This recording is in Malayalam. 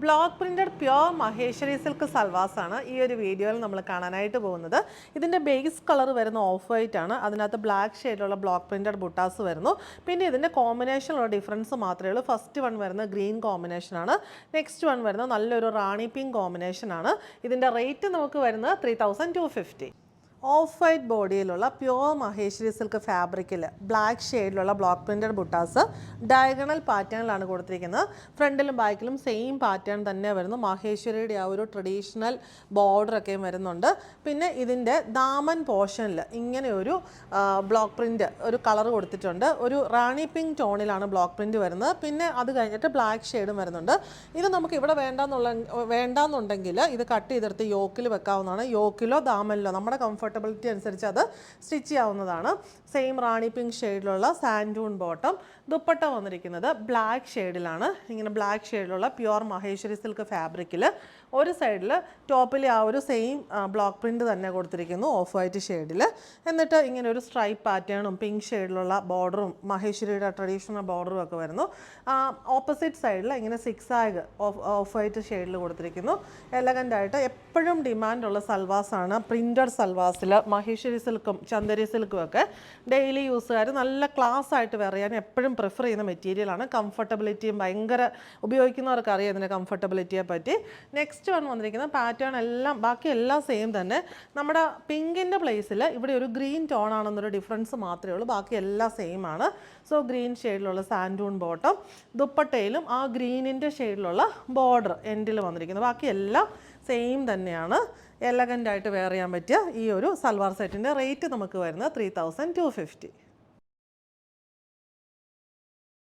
Block printed pure Maheshwari silk salwars ആണ് ഈ ഒരു വീഡിയോയിൽ നമ്മൾ കാണാനായിട്ട് പോകുന്നത്. ഇതിൻ്റെ ബേസ് കളർ വരുന്ന ഓഫ് വൈറ്റ് ആണ്. അതിനകത്ത് ബ്ലാക്ക് ഷെയ്ഡിലുള്ള ബ്ലോക്ക് പ്രിന്റഡ് ബുട്ടാസ് വരുന്നു. പിന്നെ ഇതിൻ്റെ കോമ്പിനേഷനുള്ള ഡിഫറൻസ് മാത്രമേ ഉള്ളൂ. ഫസ്റ്റ് വൺ വരുന്ന ഗ്രീൻ കോമ്പിനേഷൻ ആണ്. നെക്സ്റ്റ് വൺ വരുന്ന നല്ലൊരു റാണി പിങ്ക് കോമ്പിനേഷൻ ആണ്. ഇതിൻ്റെ റേറ്റ് നമുക്ക് വരുന്നത് 3250. ഓഫ് വൈറ്റ് ബോഡിയിലുള്ള പ്യുവർ മഹേശ്വരി സിൽക്ക് ഫാബ്രിക്കിൽ ബ്ലാക്ക് ഷെയ്ഡിലുള്ള ബ്ലോക്ക് പ്രിൻറ്റഡ് ബുട്ടാസ് ഡയഗണൽ പാറ്റേണിലാണ് കൊടുത്തിരിക്കുന്നത്. ഫ്രണ്ടിലും ബാക്കിലും സെയിം പാറ്റേൺ തന്നെ വരുന്നു. മഹേശ്വരിയുടെ ആ ഒരു ട്രഡീഷണൽ ബോർഡറൊക്കെയും വരുന്നുണ്ട്. പിന്നെ ഇതിൻ്റെ ദാമൻ പോർഷനിൽ ഇങ്ങനെ ഒരു ബ്ലോക്ക് പ്രിൻറ്റ് ഒരു കളർ കൊടുത്തിട്ടുണ്ട്. ഒരു റാണി പിങ്ക് ടോണിലാണ് ബ്ലോക്ക് പ്രിൻറ്റ് വരുന്നത്. പിന്നെ അത് കഴിഞ്ഞിട്ട് ബ്ലാക്ക് ഷെയ്ഡും വരുന്നുണ്ട്. ഇത് നമുക്ക് ഇവിടെ വേണ്ടാന്നുണ്ടെങ്കിൽ ഇത് കട്ട് ചെയ്തെടുത്ത് യോക്കിൽ വെക്കാവുന്നതാണ്. യോക്കിലോ ദാമനിലോ നമ്മുടെ കംഫർട്ടബിലിറ്റി അനുസരിച്ച് അത് സ്റ്റിച്ച് ചെയ്യാവുന്നതാണ്. സെയിം റാണി പിങ്ക് ഷെയ്ഡിലുള്ള സാൻഡൂൺ ബോട്ടം. ദുപ്പട്ട വന്നിരിക്കുന്നത് ബ്ലാക്ക് ഷെയ്ഡിലാണ്. ഇങ്ങനെ ബ്ലാക്ക് ഷെയ്ഡിലുള്ള പ്യുവർ മഹേശ്വരി സിൽക്ക് ഫാബ്രിക്കിൽ ഒരു സൈഡിൽ ടോപ്പിൽ ആ ഒരു സെയിം ബ്ലോക്ക് പ്രിൻറ്റ് തന്നെ കൊടുത്തിരിക്കുന്നു ഓഫ് വൈറ്റ് ഷെയ്ഡിൽ. എന്നിട്ട് ഇങ്ങനെ ഒരു സ്ട്രൈപ്പ് പാറ്റേണും പിങ്ക് ഷെയ്ഡിലുള്ള ബോർഡറും മഹേശ്വരിയുടെ ട്രഡീഷണൽ ബോർഡറും ഒക്കെ വരുന്നു. ഓപ്പോസിറ്റ് സൈഡിൽ ഇങ്ങനെ സിക്സ് ആഗ് ഓഫ് വൈറ്റ് ഷെയ്ഡിൽ കൊടുത്തിരിക്കുന്നു. എലഗൻ്റ് ആയിട്ട് എപ്പോഴും ഡിമാൻഡുള്ള സൽവാസാണ് പ്രിൻറ്റഡ് സൽവാസിൽ. മഹേശ്വരി സിൽക്കും ചന്ദേരി സിൽക്കും ഒക്കെ ഡെയിലി യൂസുകാർ നല്ല ക്ലാസ് ആയിട്ട് വെയർ ചെയ്യാൻ എപ്പോഴും പ്രിഫർ ചെയ്യുന്ന മെറ്റീരിയലാണ്. കംഫർട്ടബിലിറ്റിയും ഭയങ്കര ഉപയോഗിക്കുന്നവർക്ക് അറിയാം ഇതിൻ്റെ കംഫർട്ടബിലിറ്റിയെ പറ്റി. നെക്സ്റ്റ് വന്നിരിക്കുന്ന പാറ്റേൺ എല്ലാം ബാക്കി എല്ലാം സെയിം തന്നെ. നമ്മുടെ പിങ്കിൻ്റെ പ്ലേസിൽ ഇവിടെ ഒരു ഗ്രീൻ ടോൺ ആണെന്നൊരു ഡിഫറൻസ് മാത്രമേ ഉള്ളൂ. ബാക്കി എല്ലാം സെയിം ആണ്. സോ ഗ്രീൻ ഷെയ്ഡിലുള്ള സാൻഡൂൺ ബോട്ടം, ദുപ്പട്ടയിലും ആ ഗ്രീനിൻ്റെ ഷെയ്ഡിലുള്ള ബോർഡർ എൻഡിൽ വന്നിരിക്കുന്നത്. ബാക്കി എല്ലാം സെയിം തന്നെയാണ്. എലഗൻ്റ് ആയിട്ട് വെയർ ചെയ്യാൻ പറ്റിയ ഈ ഒരു സൽവാർ സെറ്റിൻ്റെ റേറ്റ് നമുക്ക് വരുന്നത് 3250.